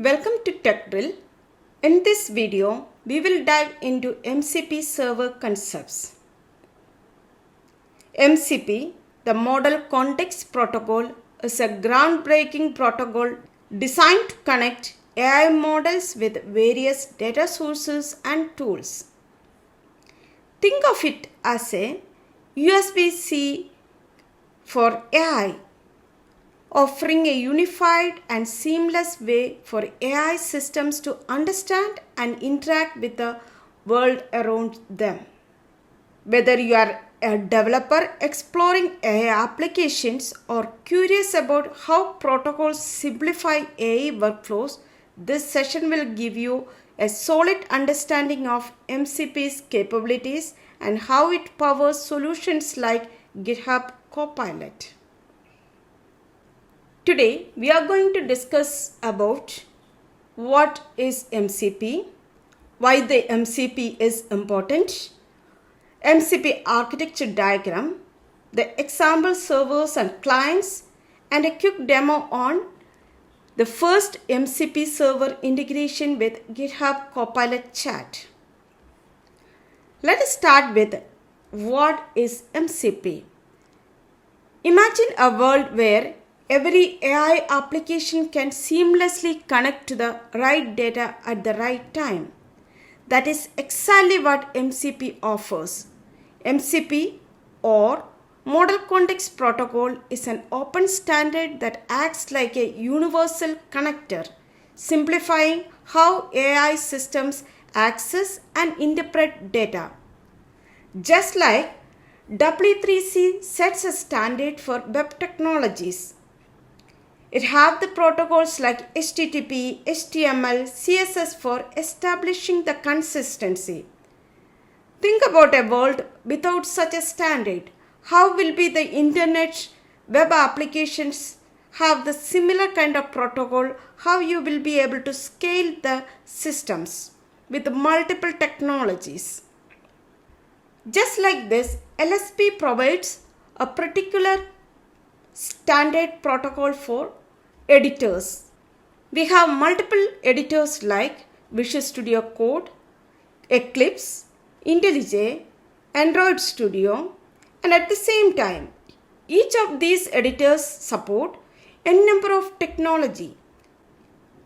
Welcome to TechRill. In this video, we will dive into MCP server concepts. MCP, the Model Context Protocol, is a groundbreaking protocol designed to connect AI models with various data sources and tools. Think of it as a USB-C for AI, offering a unified and seamless way for AI systems to understand and interact with the world around them. Whether you are a developer exploring AI applications or curious about how protocols simplify AI workflows, this session will give you a solid understanding of MCP's capabilities and how it powers solutions like GitHub Copilot. Today, we are going to discuss about what is MCP, why the MCP is important, MCP Architecture Diagram, the example servers and clients, and a quick demo on the first MCP server integration with GitHub Copilot Chat. Let us start with what is MCP. Imagine a world where every AI application can seamlessly connect to the right data at the right time. That is exactly what MCP offers. MCP, or Model Context Protocol, is an open standard that acts like a universal connector, simplifying how AI systems access and interpret data. Just like W3C sets a standard for web technologies, it has the protocols like HTTP, HTML, CSS for establishing the consistency. Think about a world without such a standard. How will be the internet web applications have the similar kind of protocol? How you will be able to scale the systems with multiple technologies? Just like this, LSP provides a particular standard protocol for editors. We have multiple editors like Visual Studio Code, Eclipse, IntelliJ, Android Studio, and at the same time, each of these editors support a number of technology.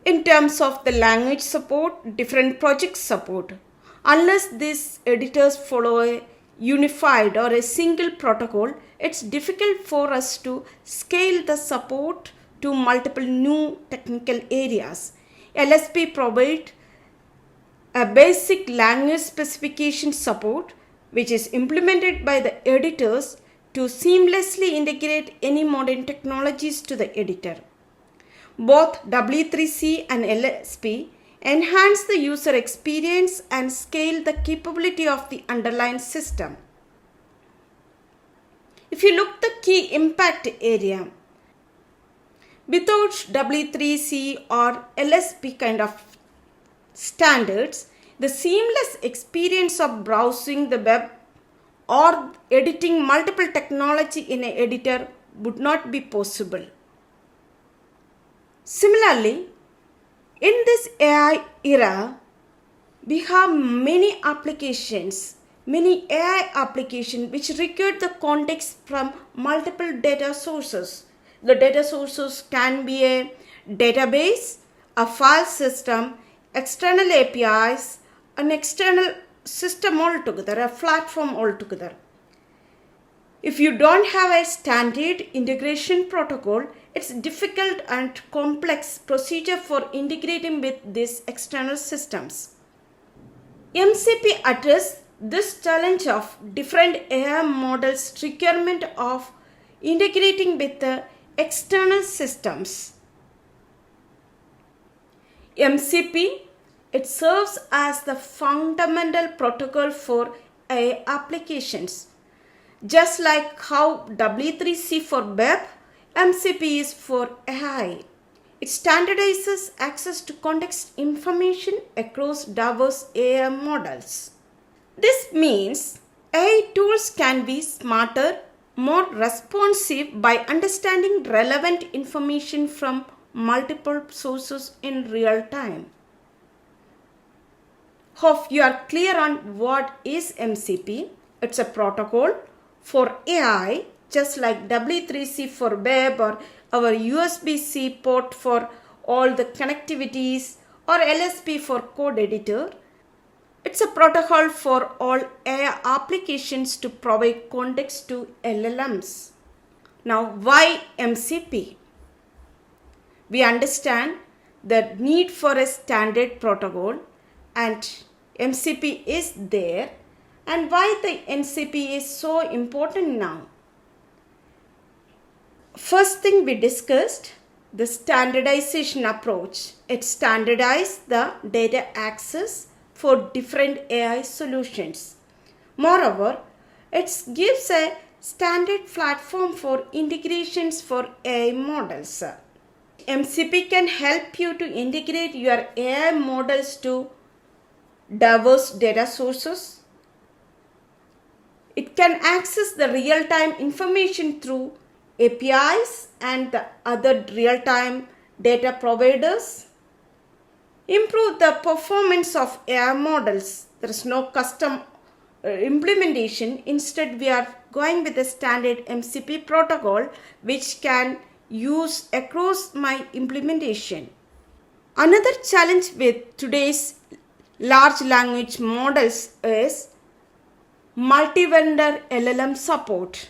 In terms of the language support, different project support. Unless these editors follow a unified or a single protocol, it's difficult for us to scale the support to multiple new technical areas. LSP provides a basic language specification support, which is implemented by the editors to seamlessly integrate any modern technologies to the editor. Both W3C and LSP enhance the user experience and scale the capability of the underlying system. If you look at the key impact area, without W3C or LSP kind of standards, the seamless experience of browsing the web or editing multiple technology in an editor would not be possible. Similarly, in this AI era, we have many applications, many AI applications which require the context from multiple data sources. The data sources can be a database, a file system, external APIs, an external system altogether, a platform altogether. If you don't have a standard integration protocol, it's difficult and complex procedure for integrating with these external systems. MCP addresses this challenge of different AI models' requirement of integrating with the external systems. MCP, it serves as the fundamental protocol for AI applications. Just like how W3C for web, MCP is for AI. It standardizes access to context information across diverse AI models. This means AI tools can be smarter, more responsive by understanding relevant information from multiple sources in real time. Hope you are clear on what is MCP. It's a protocol for AI, just like W3C for web or our USB-C port for all the connectivities or LSP for code editor. It's a protocol for all AI applications to provide context to LLMs. Now, why MCP? We understand the need for a standard protocol, and MCP is there, and why the MCP is so important now. First thing we discussed, the standardization approach. It standardizes the data access for different AI solutions. Moreover, it gives a standard platform for integrations for AI models. MCP can help you to integrate your AI models to diverse data sources. It can access the real-time information through APIs and the other real-time data providers. Improve the performance of AI models. There is no custom implementation. Instead, we are going with the standard MCP protocol, which can use across my implementation. Another challenge with today's large language models is multi-vendor LLM support.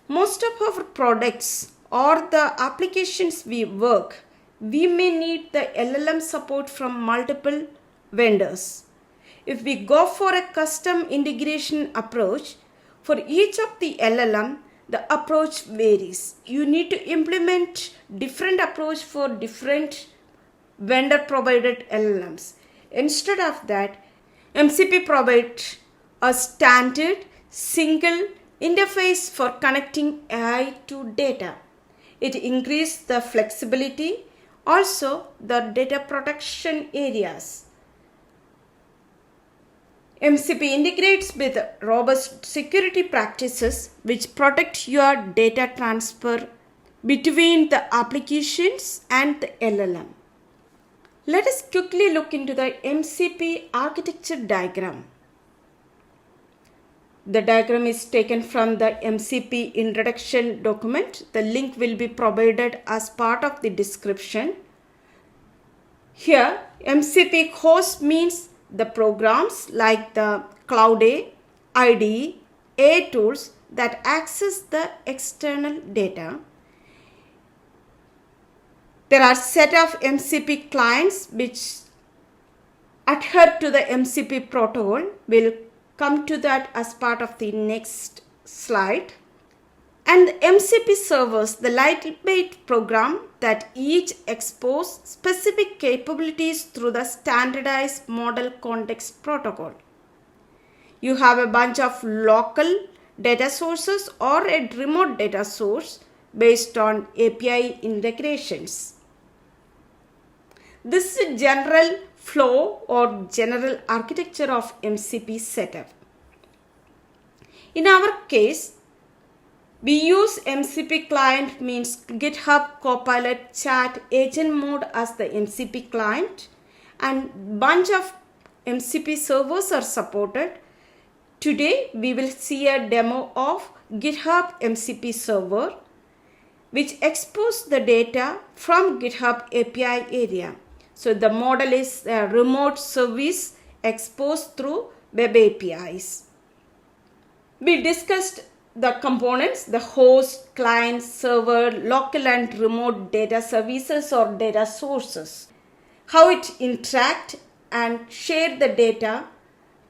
Most of our products or the applications we work, we may need the LLM support from multiple vendors. If we go for a custom integration approach, for each of the LLM, the approach varies. You need to implement different approach for different vendor provided LLMs. Instead of that, MCP provides a standard single interface for connecting AI to data. It increases the flexibility, also the data protection areas. MCP integrates with robust security practices which protect your data transfer between the applications and the LLM. Let us quickly look into the MCP Architecture Diagram. The diagram is taken from the MCP introduction document. The link will be provided as part of the description. Here, MCP host means the programs like the Cloud A, IDE, AI tools that access the external data. There are set of MCP clients which adhere to the MCP protocol. We'll come to that as part of the next slide. And the MCP servers, the lightweight program that each expose specific capabilities through the standardized model context protocol. You have a bunch of local data sources or a remote data source based on API integrations. This is a general flow or general architecture of MCP setup. In our case, we use MCP client means GitHub Copilot Chat agent mode as the MCP client, and bunch of MCP servers are supported. Today we will see a demo of GitHub MCP Server which exposes the data from GitHub API area. So the model is a remote service exposed through web APIs. We discussed the components, the host, client, server, local and remote data services or data sources, how it interact and share the data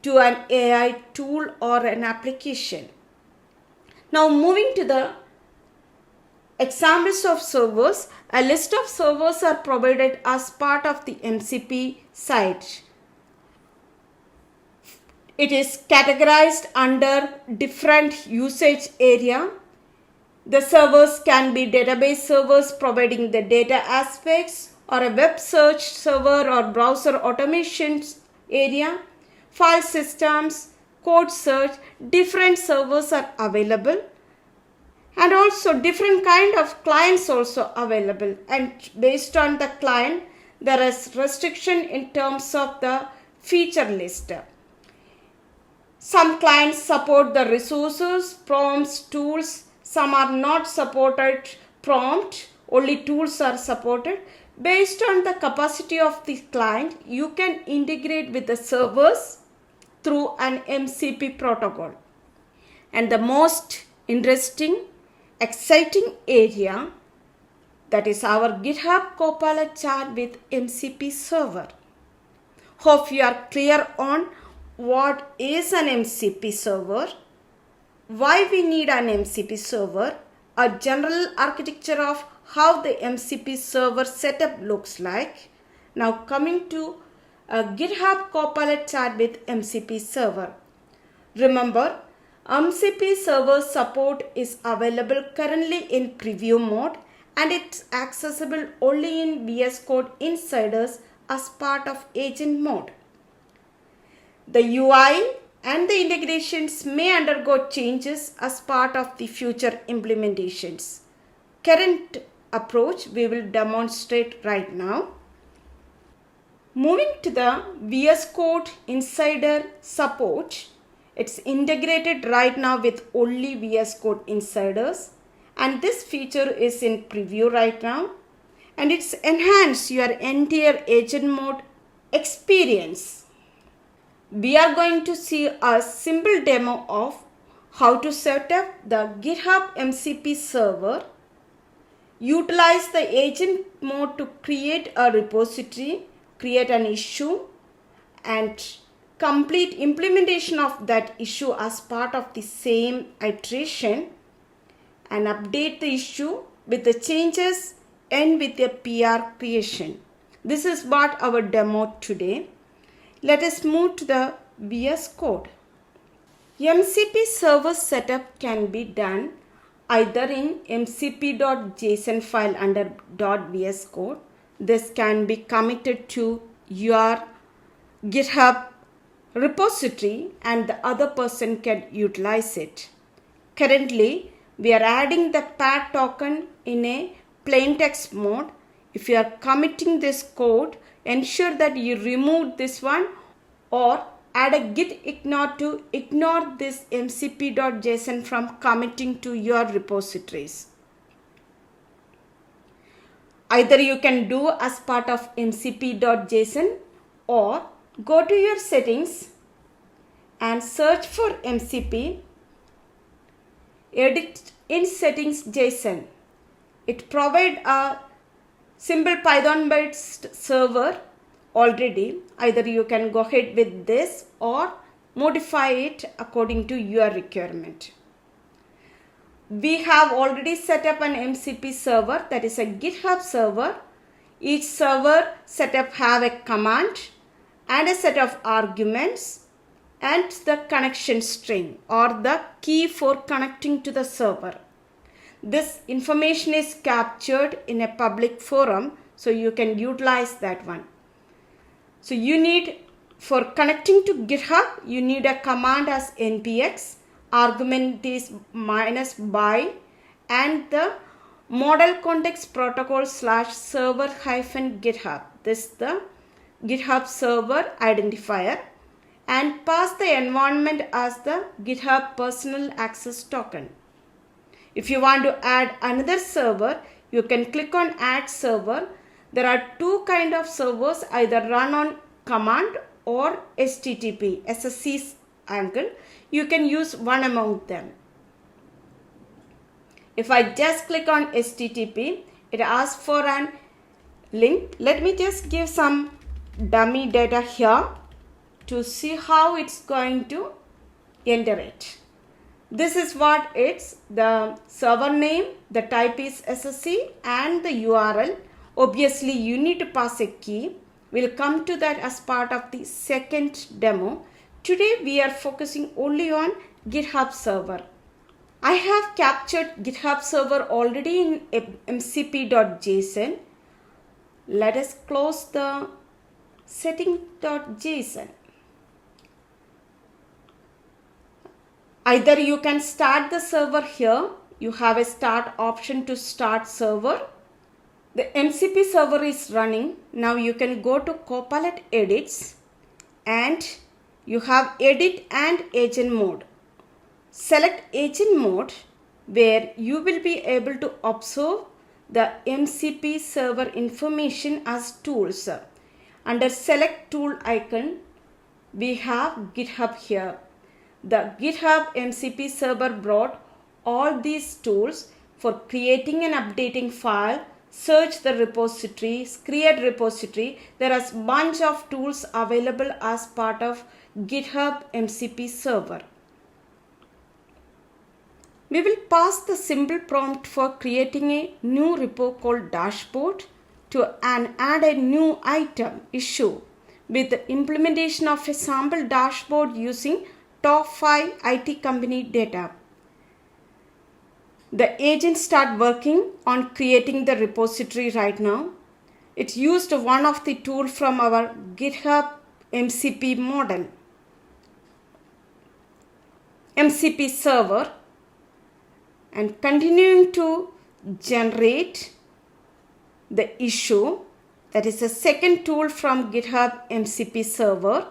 to an AI tool or an application. Now moving to the examples of servers, a list of servers are provided as part of the MCP site. It is categorized under different usage area. The servers can be database servers providing the data aspects, or a web search server or browser automation area, file systems, code search. Different servers are available. And also different kind of clients also available, and based on the client there is restriction in terms of the feature list. Some clients support the resources, prompts, tools. Some are not supported prompt, only tools are supported. Based on the capacity of the client, you can integrate with the servers through an MCP protocol. And the most interesting, exciting area, that is our GitHub Copilot Chat with MCP Server. Hope you are clear on what is an MCP server, why we need an MCP server, a general architecture of how the MCP server setup looks like. Now coming to a GitHub Copilot Chat with MCP Server. Remember, MCP Server support is available currently in preview mode, and it's accessible only in VS Code Insiders as part of agent mode. The UI and the integrations may undergo changes as part of the future implementations. Current approach we will demonstrate right now. Moving to the VS Code Insider support, it's integrated right now with only VS Code Insiders, and this feature is in preview right now, and it's enhanced your entire agent mode experience. We are going to see a simple demo of how to set up the GitHub MCP server, utilize the agent mode to create a repository, create an issue, and complete implementation of that issue as part of the same iteration, and update the issue with the changes, end with a PR creation. This is what our demo today. Let us move to the VS Code. MCP server setup can be done either in mcp.json file under .vs Code. This can be committed to your GitHub repository and the other person can utilize it. Currently, we are adding the pad token in a plain text mode. If you are committing this code, ensure that you remove this one or add a git ignore to ignore this mcp.json from committing to your repositories. Either you can do as part of mcp.json or go to your settings and search for MCP, edit in settings JSON. It provides a simple Python based server already. Either you can go ahead with this or modify it according to your requirement. We have already set up an MCP server, that is a GitHub server. Each server setup have a command and a set of arguments and the connection string or the key for connecting to the server. This information is captured in a public forum, so you can utilize that one. So you need, for connecting to GitHub, you need a command as npx, argument is -by, and the model context protocol /server -GitHub. This is the GitHub server identifier, and pass the environment as the GitHub personal access token. If you want to add another server, you can click on add server. There are two kinds of servers, either run on command or HTTP, SSC angle. You can use one among them. If I just click on HTTP, it asks for an link. Let me just give some dummy data here to see how it's going to enter it. This is what it's, the server name, the type is SSC, and the URL. Obviously, you need to pass a key. We'll come to that as part of the second demo. Today, we are focusing only on GitHub server. I have captured GitHub server already in mcp.json. Let us close the setting.json. Either you can start the server here you have a start option to start server. The MCP server is running. Now you can go to Copilot edits and you have edit and agent mode. Select agent mode where you will be able to observe the MCP server information as tools. Under select tool icon, we have GitHub here. The GitHub MCP server brought all these tools for creating and updating file, search the repositories, create repository. There are a bunch of tools available as part of GitHub MCP server. We will pass the simple prompt for creating a new repo called dashboard and add a new item issue with the implementation of a sample dashboard using top 5 IT company data. The agent start working on creating the repository right now. It used one of the tools from our GitHub MCP model. MCP server and continuing to generate the issue. That is a second tool from GitHub MCP server.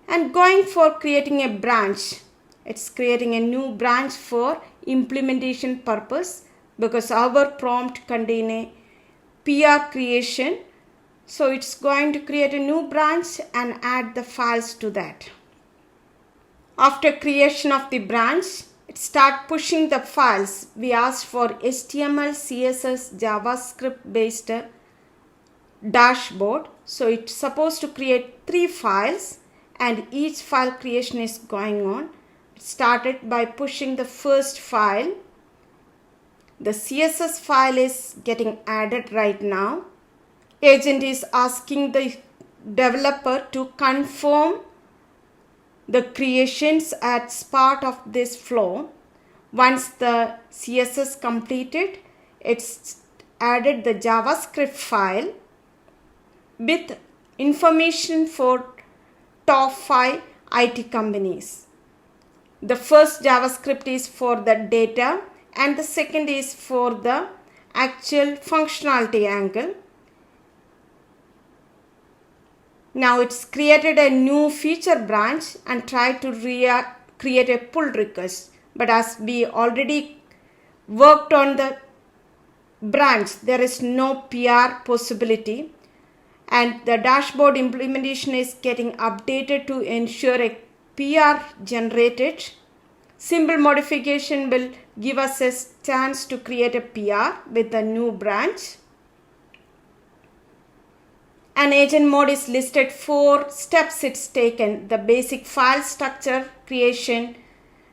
And going for creating a branch. It's creating a new branch for implementation purpose because our prompt contain a PR creation. So it's going to create a new branch and add the files to that. After creation of the branch, it start pushing the files. We asked for HTML, CSS, JavaScript based dashboard. So it's supposed to create 3 files and each file creation is going on. It started by pushing the first file. The CSS file is getting added right now. Agent is asking the developer to confirm the creations as part of this flow. Once the CSS completed, it's added the JavaScript file with information for top 5 IT companies. The first JavaScript is for the data and the second is for the actual functionality angle. Now it's created a new feature branch and tried to create a pull request. But as we already worked on the branch, there is no PR possibility. And the dashboard implementation is getting updated to ensure a PR generated. Simple modification will give us a chance to create a PR with the new branch. An agent mode is listed 4 steps it's taken. The basic file structure creation,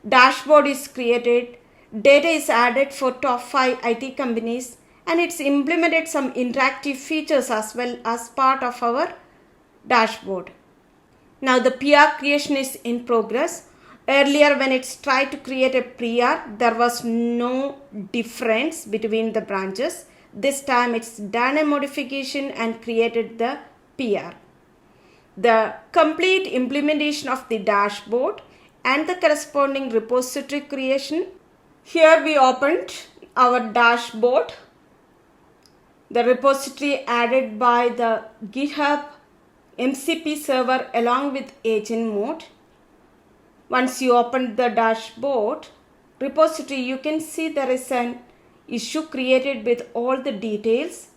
dashboard is created, data is added for top 5 IT companies, and it's implemented some interactive features as well as part of our dashboard. Now the PR creation is in progress. Earlier when it's tried to create a PR, there was no difference between the branches. This time it's done a modification and created the PR. The complete implementation of the dashboard and the corresponding repository creation. Here we opened our dashboard. The repository added by the GitHub MCP server along with agent mode. Once you open the dashboard repository, you can see there is an issue created with all the details,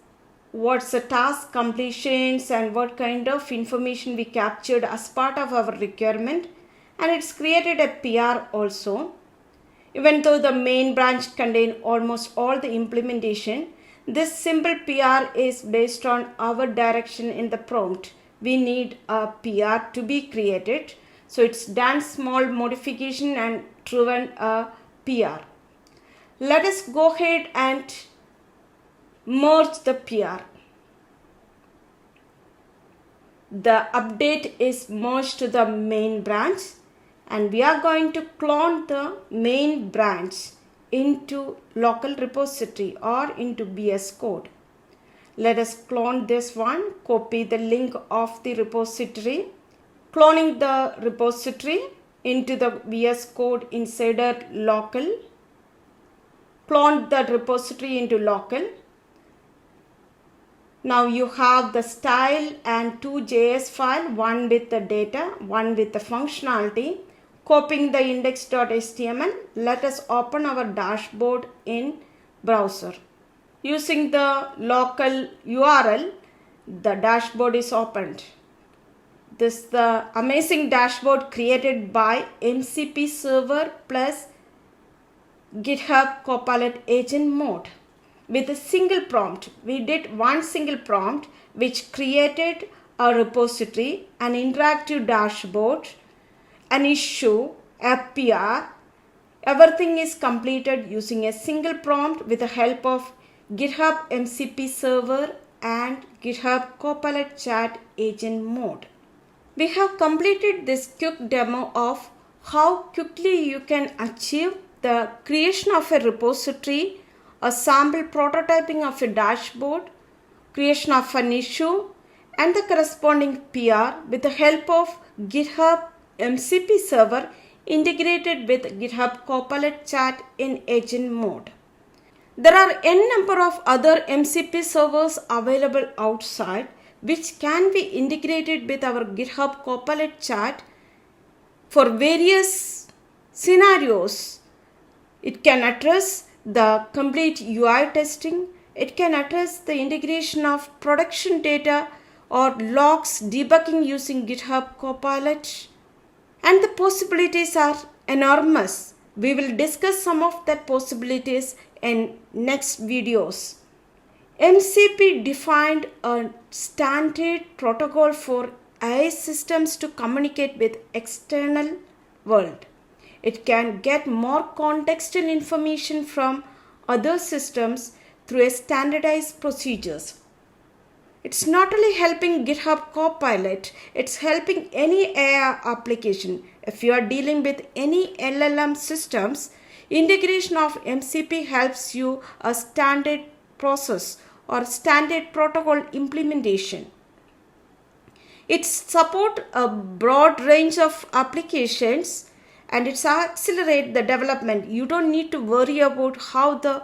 what's the task completions and what kind of information we captured as part of our requirement, and it's created a PR also. Even though the main branch contains almost all the implementation, this simple PR is based on our direction in the prompt. We need a PR to be created, so it's done small modification and driven a PR. Let us go ahead and merge the PR. The update is merged to the main branch, and we are going to clone the main branch into local repository or into VS Code. Let us clone this one, copy the link of the repository, cloning the repository. into the VS Code insider local, clone that repository into local. Now you have the style and two JS file, one with the data, one with the functionality, copying the index.html. Let us open our dashboard in browser. Using the local URL, the dashboard is opened. This is the amazing dashboard created by MCP Server plus GitHub Copilot Agent mode. With a single prompt, we did one single prompt which created a repository, an interactive dashboard, an issue, a PR. Everything is completed using a single prompt with the help of GitHub MCP Server and GitHub Copilot Chat Agent mode. We have completed this quick demo of how quickly you can achieve the creation of a repository, a sample prototyping of a dashboard, creation of an issue, and the corresponding PR with the help of GitHub MCP Server integrated with GitHub Copilot Chat in agent mode. There are n number of other MCP servers available outside which can be integrated with our GitHub Copilot Chat for various scenarios. It can address the complete UI testing. It can address the integration of production data or logs debugging using GitHub Copilot. And the possibilities are enormous. We will discuss some of the possibilities in next videos. MCP defined a standard protocol for AI systems to communicate with external world. It can get more contextual information from other systems through a standardized procedures. It's not only helping GitHub Copilot, it's helping any AI application. If you are dealing with any LLM systems, integration of MCP helps you a standard process or standard protocol implementation. It supports a broad range of applications and it accelerates the development. You don't need to worry about how the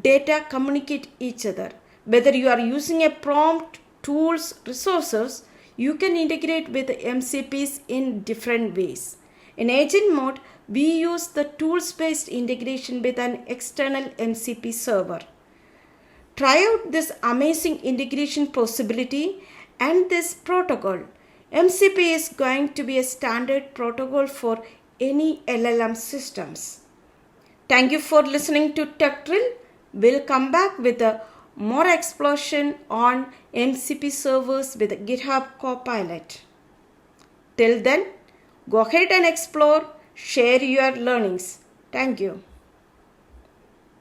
data communicate each other. Whether you are using a prompt, tools, resources, you can integrate with MCPs in different ways. In agent mode, we use the tools-based integration with an external MCP server. Try out this amazing integration possibility and this protocol. MCP is going to be a standard protocol for any LLM systems. Thank you for listening to TechRill. We'll come back with a more exploration on MCP servers with GitHub Copilot. Till then, go ahead and explore, share your learnings. Thank you.